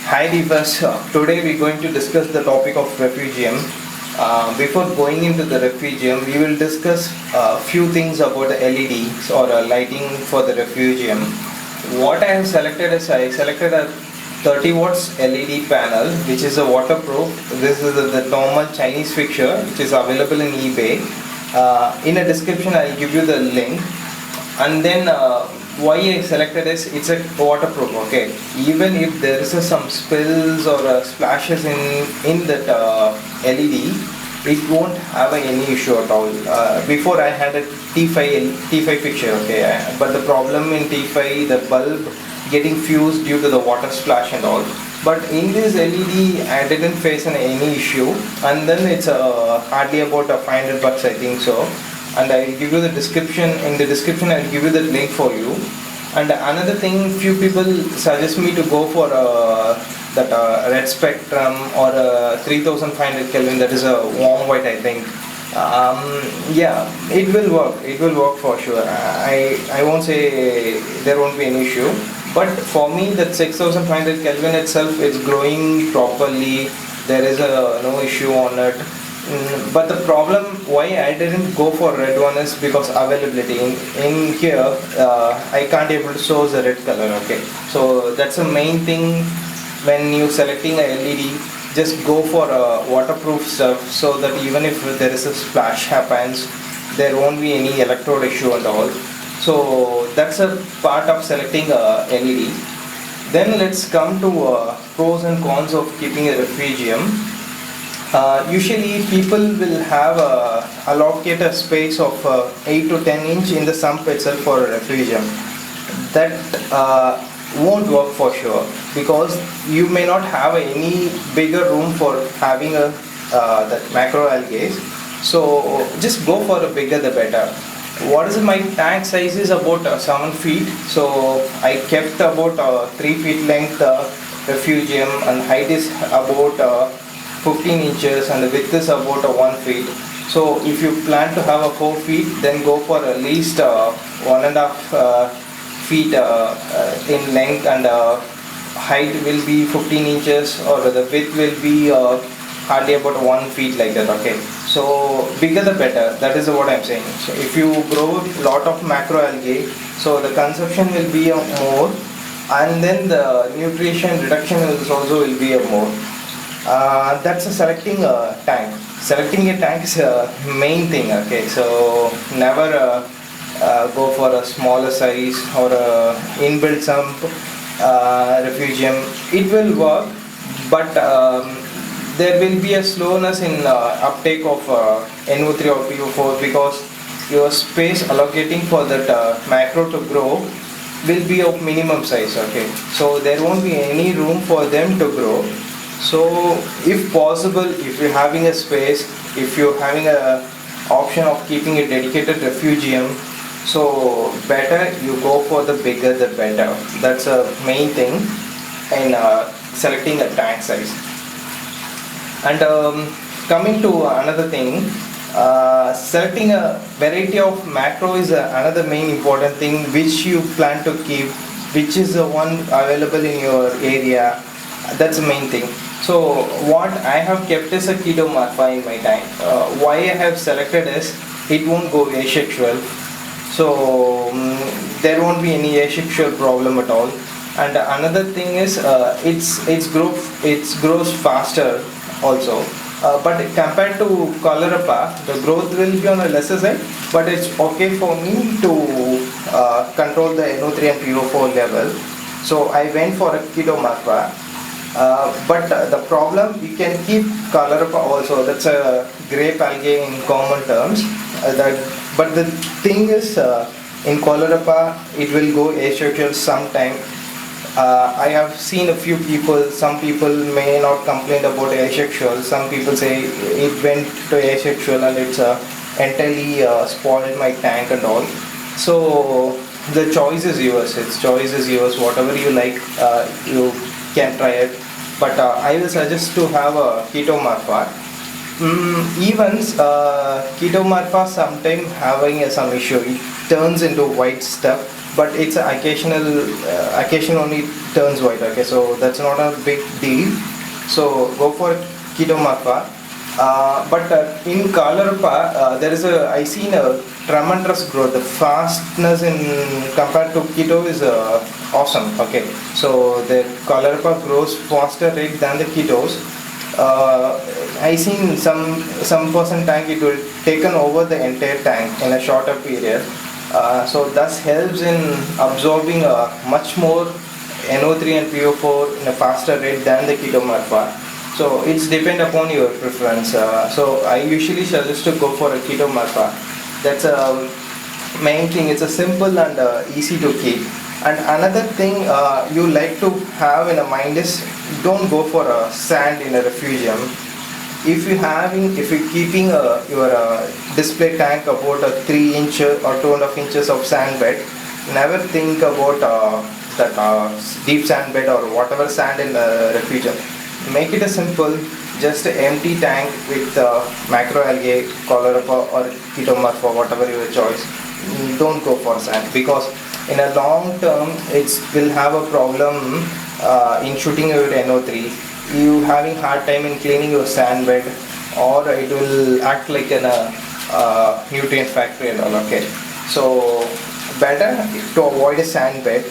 Hi Deepas, today we're going to discuss the topic of Refugium. Before going into the Refugium, we will discuss a few things about the LEDs or lighting for the Refugium. What I have selected is I selected a 30 watts LED panel which is a waterproof. This is the normal Chinese fixture which is available in eBay. In a description I'll give you the link, and then why I selected is it's a waterproof. Okay, even if there is some spills or splashes in that LED, it won't have any issue at all. Before I had a T5 fixture. Okay, but the problem in T5, the bulb getting fused due to the water splash and all. But in this LED I didn't face any issue, and then it's hardly about $500 I think so. And I will give you the description. In the description I will give you the link for you. And another thing, few people suggest me to go for that red spectrum or 3500 Kelvin, that is a warm white I think. Yeah, it will work for sure. I won't say there won't be any issue, but for me that 6500 Kelvin itself is growing properly. There is no issue on it. But the problem why I didn't go for red one is because availability. In here I can't able to source the red color. Okay, so that's the main thing. When you selecting a LED, just go for a waterproof stuff, so that even if there is a splash happens, there won't be any electrode issue and all. So that's a part of selecting a LED. Then let's come to pros and cons of keeping a Refugium. Usually people will have allocate a space of 8 to 10 inch in the sump itself for a Refugium. That won't work for sure, because you may not have any bigger room for having a that macro algae. So just go for a bigger the better. What is my tank size is about 7 feet. So I kept about 3 feet length Refugium, and height is about 15 inches, and the width is about 1 feet. So if you plan to have a 4 feet, then go for at least 1.5 feet in length, and height will be 15 inches, or the width will be hardly about 1 feet like that. Okay, so bigger the better, that is what I'm saying. So if you grow a lot of macro algae, so the consumption will be more, and then the nutrition reduction is also will be more. That's a selecting a tank. Selecting a tank is a main thing. Okay, so never go for a smaller size or a inbuilt sump Refugium. It will work, but there will be a slowness in uptake of NO3 or PO4, because your space allocating for that macro to grow will be of minimum size. Okay, so there won't be any room for them to grow. So if possible, if you're having a space, if you're having a option of keeping a dedicated Refugium, so better you go for the bigger the better. That's a main thing in selecting a tank size. And coming to another thing, selecting a variety of macro is another main important thing which you plan to keep, which is the one available in your area. That's the main thing. So what I have kept is a keto marfa in my tank. Why I have selected is it won't go asexual, so there won't be any asexual problem at all. And another thing is it grows faster also. But compared to Cholera, the growth will be on a lesser side, but it's okay for me to control the NO3 and PO4 level. So I went for a keto marfa. But the problem, you can keep Cholera also, that's a grape algae in common terms. But the thing is, in Cholera, it will go asexual sometime. I have seen a few people, some people may not complain about asexual, some people say it went to asexual and it's entirely spoiled my tank and all. So the choice is yours, whatever you like, you can try it. But I will suggest to have a keto marfa. Even keto marfa sometimes having some issue, it turns into white stuff, but it's a occasion only turns white. Okay, so that's not a big deal. So go for Ketomorpha. But in Colourpa, I seen a tremendous growth. The fastness in compared to keto is awesome. Okay, so the Colourpa grows faster rate than the ketos. I seen some percent tank it will taken over the entire tank in a shorter period. So thus helps in absorbing much more NO3 and PO4 in a faster rate than the Ketomorpha. So it's depend upon your preference. So I usually suggest to go for a Ketomorpha. That's a main thing. It's a simple and easy to keep. And another thing you like to have in a mind is don't go for a sand in a refugium. If you're keeping your display tank about a 3 inch or 2.5 inches of sand bed, never think about that deep sand bed or whatever sand in the refugium. Make it a simple, just an empty tank with macroalgae, Colourpa or Ketomorpha, whatever your choice. Don't go for sand because in a long term it will have a problem in shooting your NO3. You having hard time in cleaning your sand bed, or it will act like an nutrient factory and all. Okay, so better to avoid a sand bed.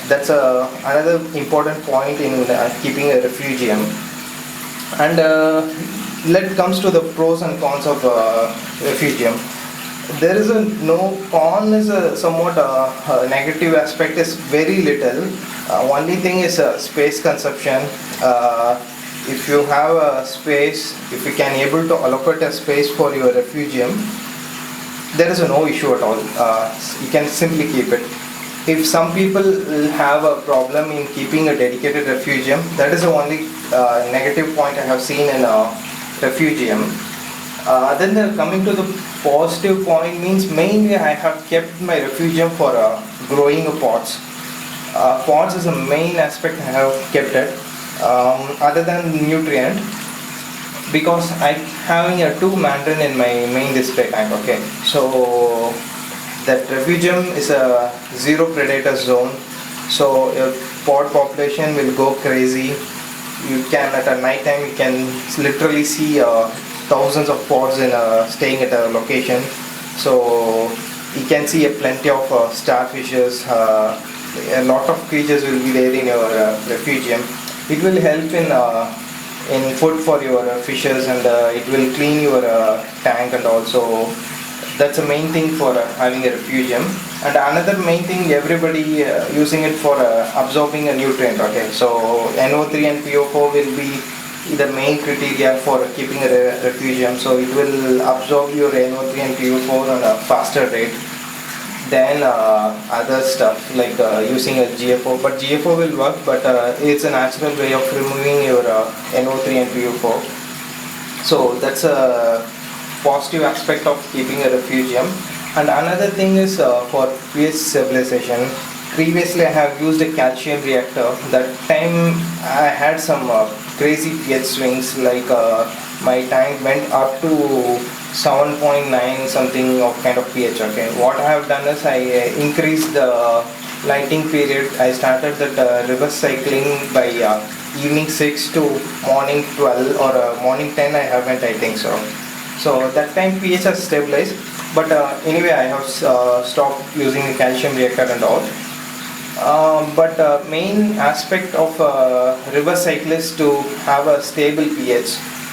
That's another important point in keeping a refugium. And let comes to the pros and cons of refugium. There is a no con is a somewhat negative aspect is very little. Only thing is space consumption. If you have a space, if you can able to allocate a space for your refugium, there is no issue at all. You can simply keep it. If some people have a problem in keeping a dedicated refugium, that is the only negative point I have seen in a refugium. Then coming to the positive point means mainly I have kept my refugium for growing pots. Pots is a main aspect I have kept it. Other than nutrient, because I having a 2 mandarin in my main display tank. Okay, so that refugium is a zero predator zone, so your pod population will go crazy. You can at a night time you can literally see thousands of pods in staying at a location. So you can see plenty of starfishes. A lot of creatures will be there in your refugium. It will help in food for your fishes, and it will clean your tank, and also that's the main thing for having a refugium. And another main thing, everybody using it for absorbing a nutrient. Okay, so NO3 and PO4 will be the main criteria for keeping a refugium. So it will absorb your NO3 and PO4 on a faster rate than other stuff like using a GFO. But GFO will work, but it's a natural way of removing your NO3 and PO4. So that's a positive aspect of keeping a refugium. And another thing is for pH stabilization. Previously I have used a calcium reactor. That time I had some crazy pH swings, like my tank went up to 7.9 something of kind of pH. Okay, what I have done is I increased the lighting period. I started that reverse cycling by evening 6 to morning 12 or morning 10. I haven't, I think so. So that time pH has stabilized, but anyway I have stopped using the calcium reactor and all. But main aspect of reverse cycle is to have a stable pH.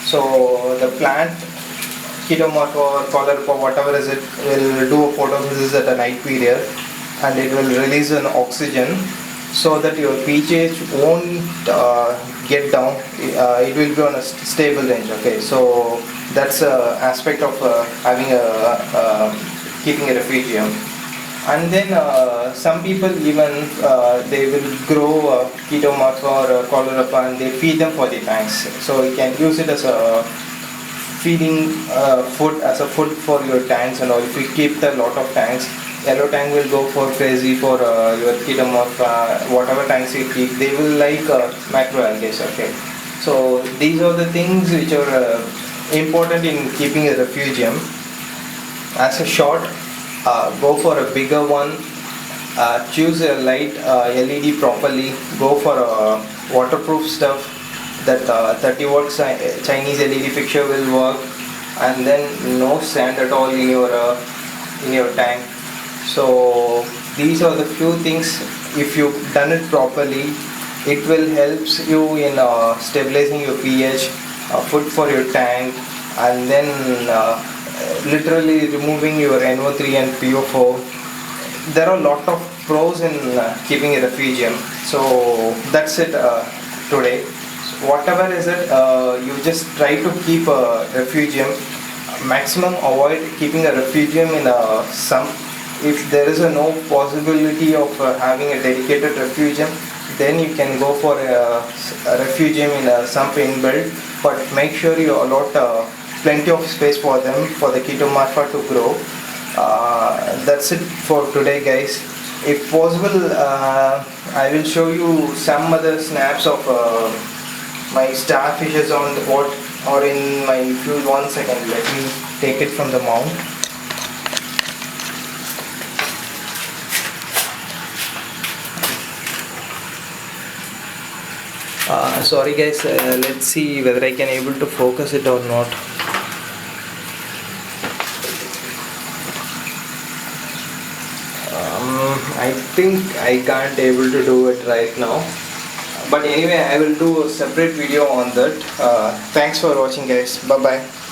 So the plant, Ketomorpha or Colourpa, whatever is it, will do a photosynthesis at a night period, and it will release an oxygen, so that your pH won't get down. It will be on a stable range. Okay, so that's an aspect of having keeping a refugium. And then some people even they will grow Ketomorpha or Colourpa and they feed them for the tanks. So you can use it as a feeding food, as a food for your tanks and all. If you keep a lot of tanks, yellow tank will go for crazy for your Ketomorpha. Whatever tanks you keep, they will like macroalgae. Okay, so these are the things which are important in keeping a refugium. As a short, go for a bigger one. choose a light LED properly, go for waterproof stuff, that 30 watts Chinese LED fixture will work, and then no sand at all in your tank. So these are the few things. If you've done it properly, it will helps you in stabilizing your pH, food for your tank, and then literally removing your NO3 and PO4. There are a lot of pros in keeping a refugium. So that's it today. So whatever is it, you just try to keep a refugium. Maximum avoid keeping a refugium in a sump. If there is no possibility of having a dedicated refugium, then you can go for a refugium in a sump inbuilt, but make sure you allot plenty of space for them, for the Ketomorpha to grow. That's it for today, guys. If possible, I will show you some other snaps of my starfishes on the pot or in my fuse. 1 second, let me take it from the mount. Sorry guys, let's see whether I can able to focus it or not. I think I can't able to do it right now, but anyway I will do a separate video on that. Thanks for watching guys, bye bye.